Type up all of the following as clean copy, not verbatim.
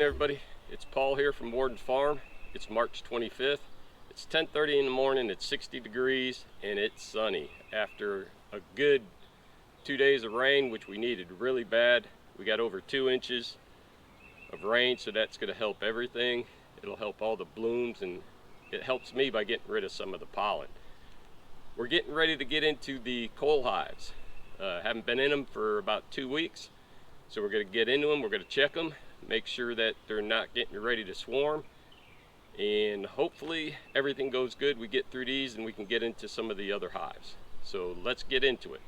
everybody. It's Paul here from Warden's Farm. It's March 25th. It's 10:30 in the morning. It's 60 degrees and it's sunny. After a good 2 days of rain, which we needed really bad, we got over 2 inches of rain, so that's going to help everything. It'll help all the blooms, and it helps me by getting rid of some of the pollen. We're getting ready to get into the coal hives. Haven't been in them for about 2 weeks, so we're going to get into them. We're going to check them, make sure that they're not getting ready to swarm, and hopefully everything goes good. We get through these and we can get into some of the other hives. So let's get into it.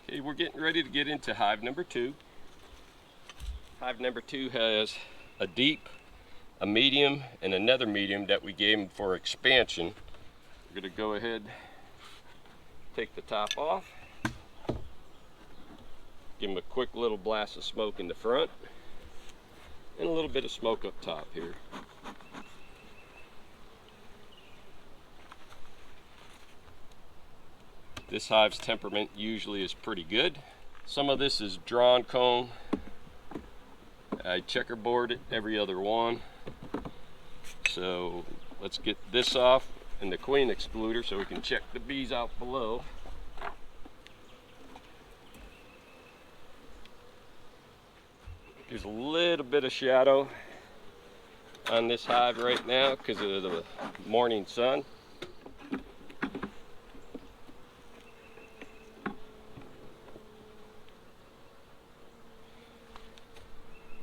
Okay, we're getting ready to get into hive number 2. Hive number 2 has a deep, a medium, and another medium that we gave them for expansion. We're going to go ahead, take the top off, give them a quick little blast of smoke in the front, and a little bit of smoke up top here. This hive's temperament usually is pretty good. Some of this is drawn comb. I checkerboard it every other one. So let's get this off and the queen excluder so we can check the bees out below. There's a little bit of shadow on this hive right now because of the morning sun.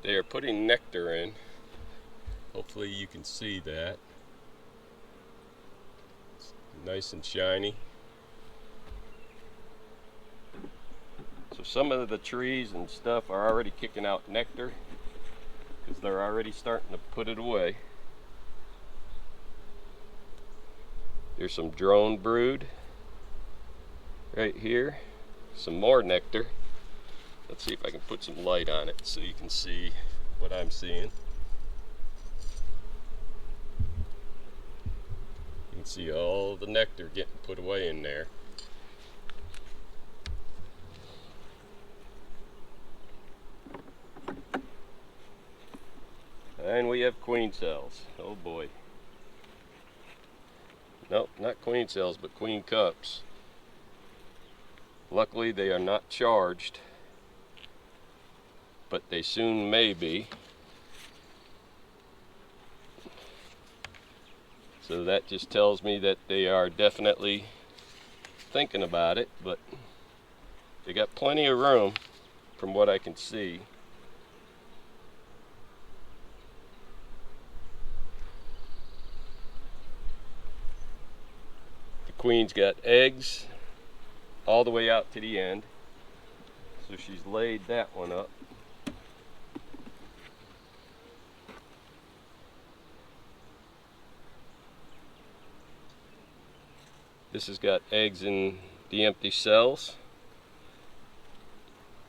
They are putting nectar in. Hopefully you can see that. It's nice and shiny. So some of the trees and stuff are already kicking out nectar because they're already starting to put it away. There's some drone brood right here. Some more nectar. Let's see if I can put some light on it so you can see what I'm seeing. You can see all the nectar getting put away in there. And we have queen cells. Oh boy. Nope, not queen cells, but queen cups. Luckily they are not charged, but they soon may be. So that just tells me that they are definitely thinking about it, but they got plenty of room from what I can see. The queen's got eggs all the way out to the end, so she's laid that one up. This has got eggs in the empty cells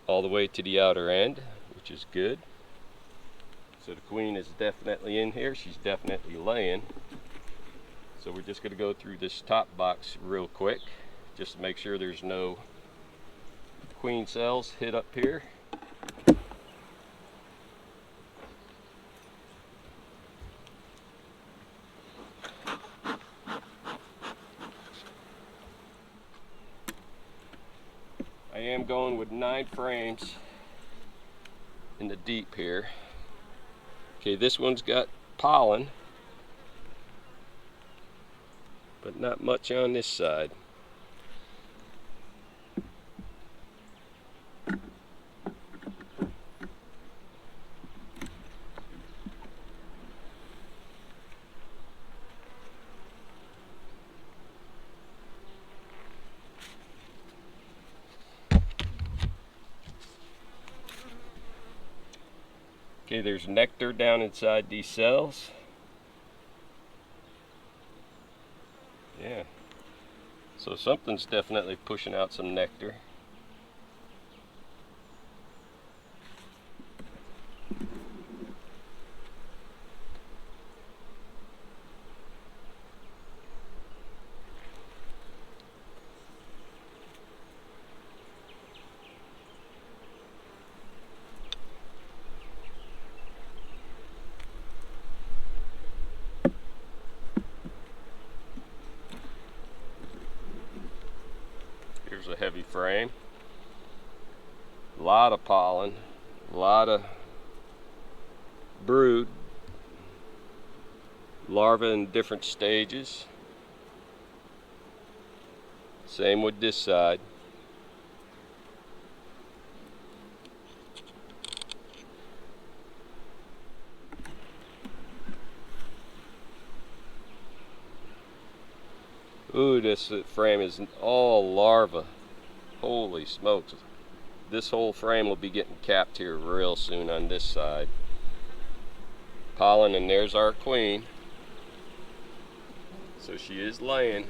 all the way to the outer end, which is good. So the queen is definitely in here. She's definitely laying. So we're just going to go through this top box real quick just to make sure there's no queen cells hid up here. I am going with 9 frames in the deep here. Okay, this one's got pollen, but not much on this side. Okay, there's nectar down inside these cells. Yeah. So something's definitely pushing out some nectar. frame. A lot of pollen, a lot of brood, larvae in different stages. Same with this side. Ooh, this frame is all larvae. Holy smokes. This whole frame will be getting capped here real soon on this side. Pollen, and there's our queen. So she is laying.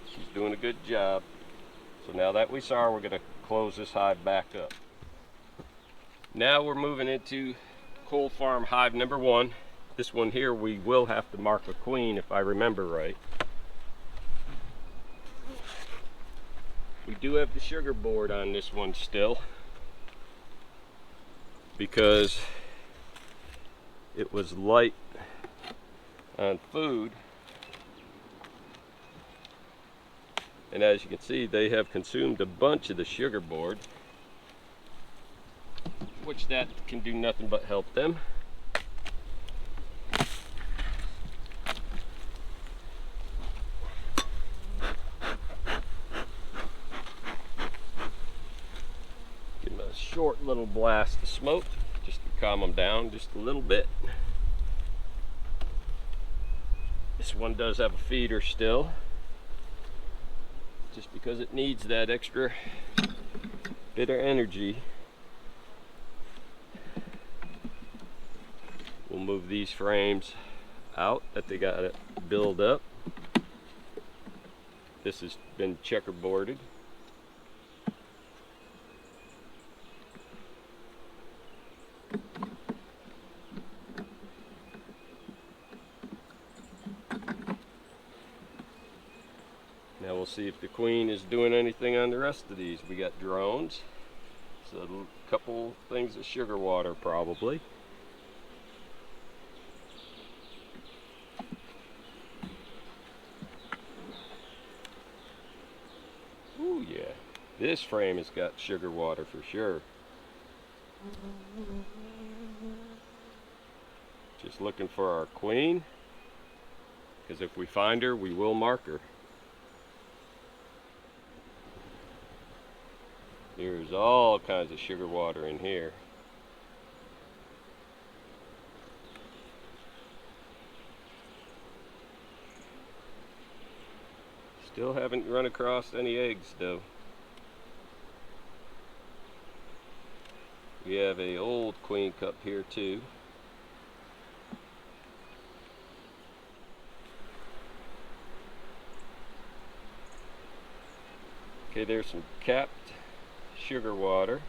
She's doing a good job. So now that we saw her, we're going to close this hive back up. Now we're moving into Coal Farm hive number 1. This one here we will have to mark a queen if I remember right. We do have the sugar board on this one still, because it was light on food, and as you can see, they have consumed a bunch of the sugar board, which that can do nothing but help them. Short little blast of smoke just to calm them down just a little bit. This one does have a feeder still, just because it needs that extra bit of energy. We'll move these frames out that they got to build up. This has been checkerboarded. Now we'll see if the queen is doing anything on the rest of these. We got drones, so a couple things of sugar water probably. Ooh yeah, this frame has got sugar water for sure. Just looking for our queen, because if we find her, we will mark her. There's all kinds of sugar water in here. Still haven't run across any eggs though. We have a old queen cup here too. Okay, there's some capped sugar water.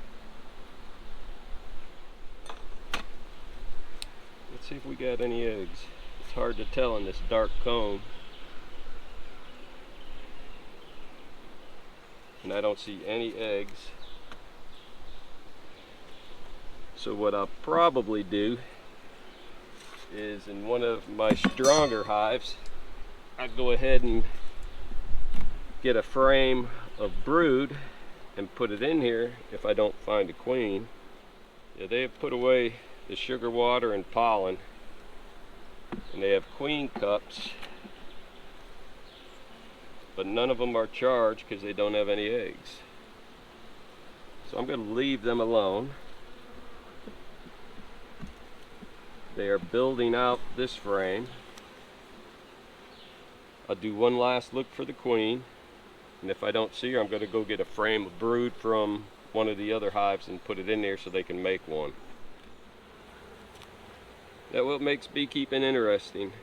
Let's see if we got any eggs. It's hard to tell in this dark cone. And I don't see any eggs. So what I'll probably do is, in one of my stronger hives, I'll go ahead and get a frame of brood and put it in here if I don't find a queen. Yeah, they have put away the sugar water and pollen, and they have queen cups, but none of them are charged because they don't have any eggs. So I'm going to leave them alone. They are building out this frame. I'll do one last look for the queen, and if I don't see her, I'm going to go get a frame of brood from one of the other hives and put it in there so they can make one. That's what makes beekeeping interesting.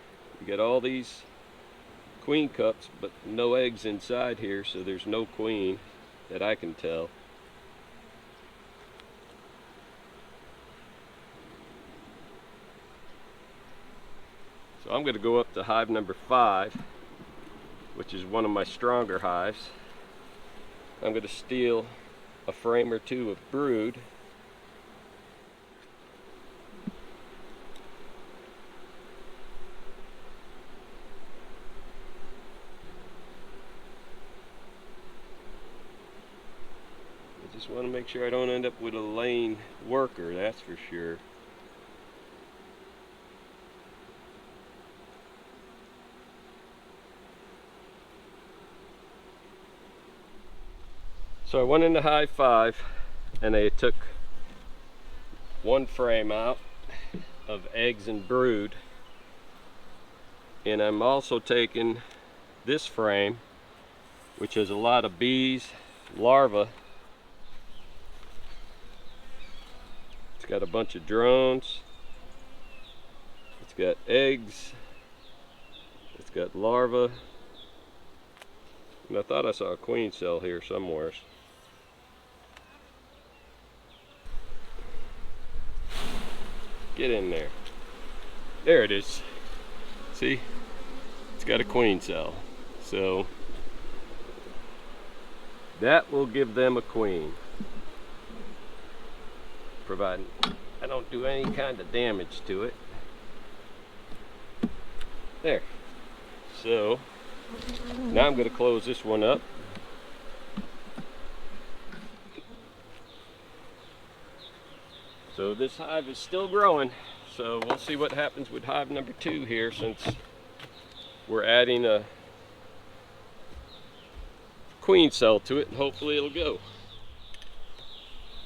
You get all these queen cups, but no eggs inside here, so there's no queen that I can tell. So I'm going to go up to hive number 5, which is one of my stronger hives. I'm going to steal a frame or two of brood. Just want to make sure I don't end up with a lane worker, that's for sure. So I went into Hive 5 and I took one frame out of eggs and brood, and I'm also taking this frame, which has a lot of bees, larvae. It's got a bunch of drones, it's got eggs, it's got larvae, and I thought I saw a queen cell here somewhere. Get in there. There it is. See? It's got a queen cell. So that will give them a queen, providing I don't do any kind of damage to it. There. So now I'm going to close this one up. So this hive is still growing, so we'll see what happens with hive number 2 here, since we're adding a queen cell to it, and hopefully it'll go.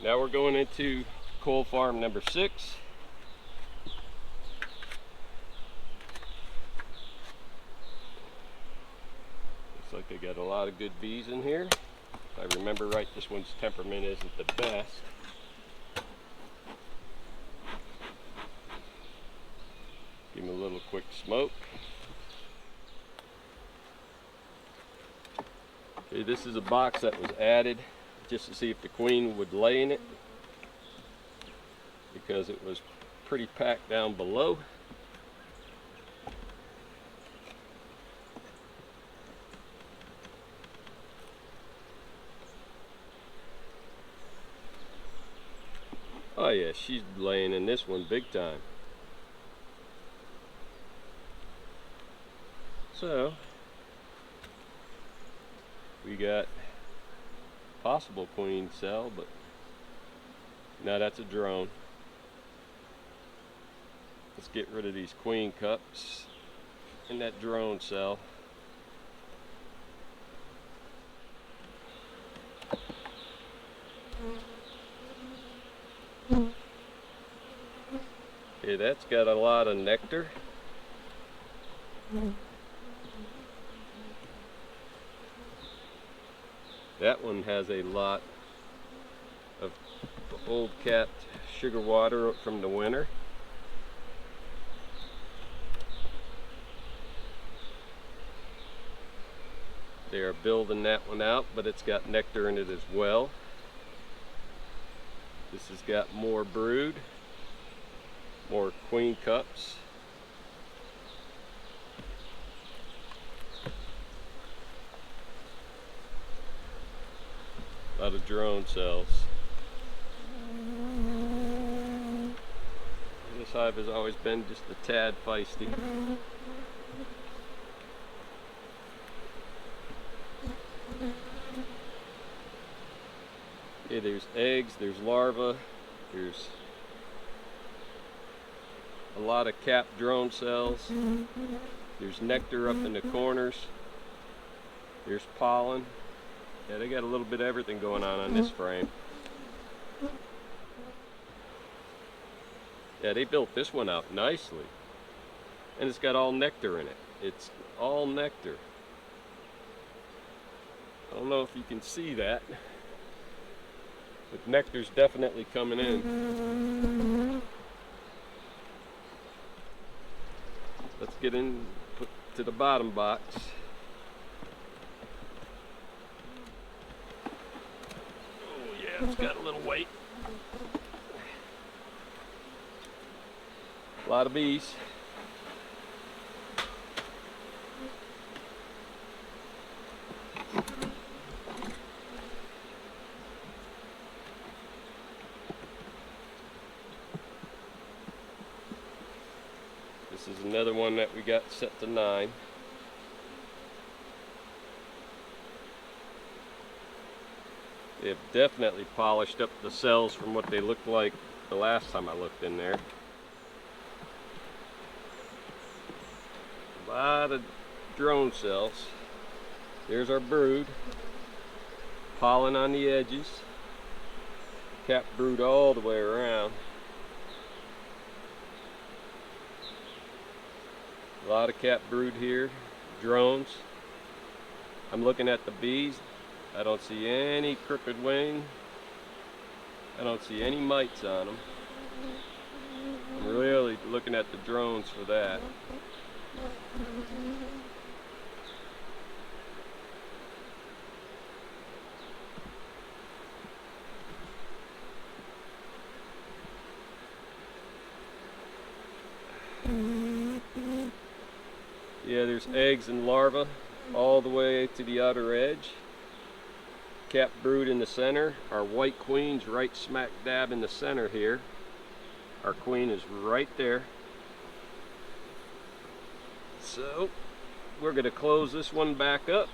Now we're going into coal farm number 6. Looks like they got a lot of good bees in here. If I remember right, this one's temperament isn't the best. Give them a little quick smoke. Okay, this is a box that was added just to see if the queen would lay in it, because it was pretty packed down below. Oh yeah, she's laying in this one big time. So we got possible queen cell, but no, that's a drone. Let's get rid of these queen cups in that drone cell. Okay, that's got a lot of nectar. That one has a lot of old capped sugar water from the winter. They are building that one out, but it's got nectar in it as well. This has got more brood, more queen cups. A lot of drone cells. This hive has always been just a tad feisty. Okay, there's eggs, there's larvae, there's a lot of capped drone cells, there's nectar up in the corners, there's pollen. Yeah, they got a little bit of everything going on this frame. Yeah, they built this one out nicely. And it's got all nectar in it. It's all nectar. I don't know if you can see that, but nectar's definitely coming in. Let's get in to the bottom box. It's got a little weight. A lot of bees. This is another one that we got set to 9. They have definitely polished up the cells from what they looked like the last time I looked in there. A lot of drone cells. There's our brood. Pollen on the edges. Cap brood all the way around. A lot of cap brood here. Drones. I'm looking at the bees. I don't see any crooked wing. I don't see any mites on them. I'm really looking at the drones for that. Yeah, there's eggs and larvae all the way to the outer edge. Cap brood in the center. Our white queen's right smack dab in the center here. Our queen is right there. So we're going to close this one back up.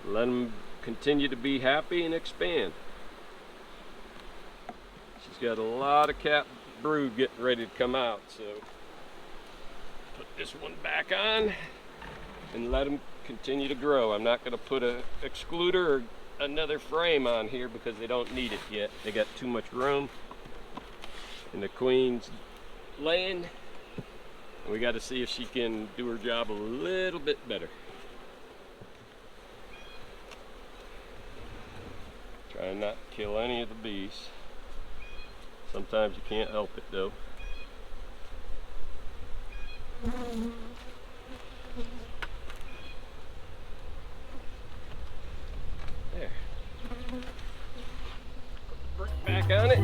Let them continue to be happy and expand. She's got a lot of cap brood getting ready to come out, so put this one back on and let them continue to grow. I'm not going to put an excluder or another frame on here because they don't need it yet. They got too much room, and the queen's laying. And we got to see if she can do her job a little bit better. Trying not to kill any of the bees. Sometimes you can't help it though. There. Put the brick back on it.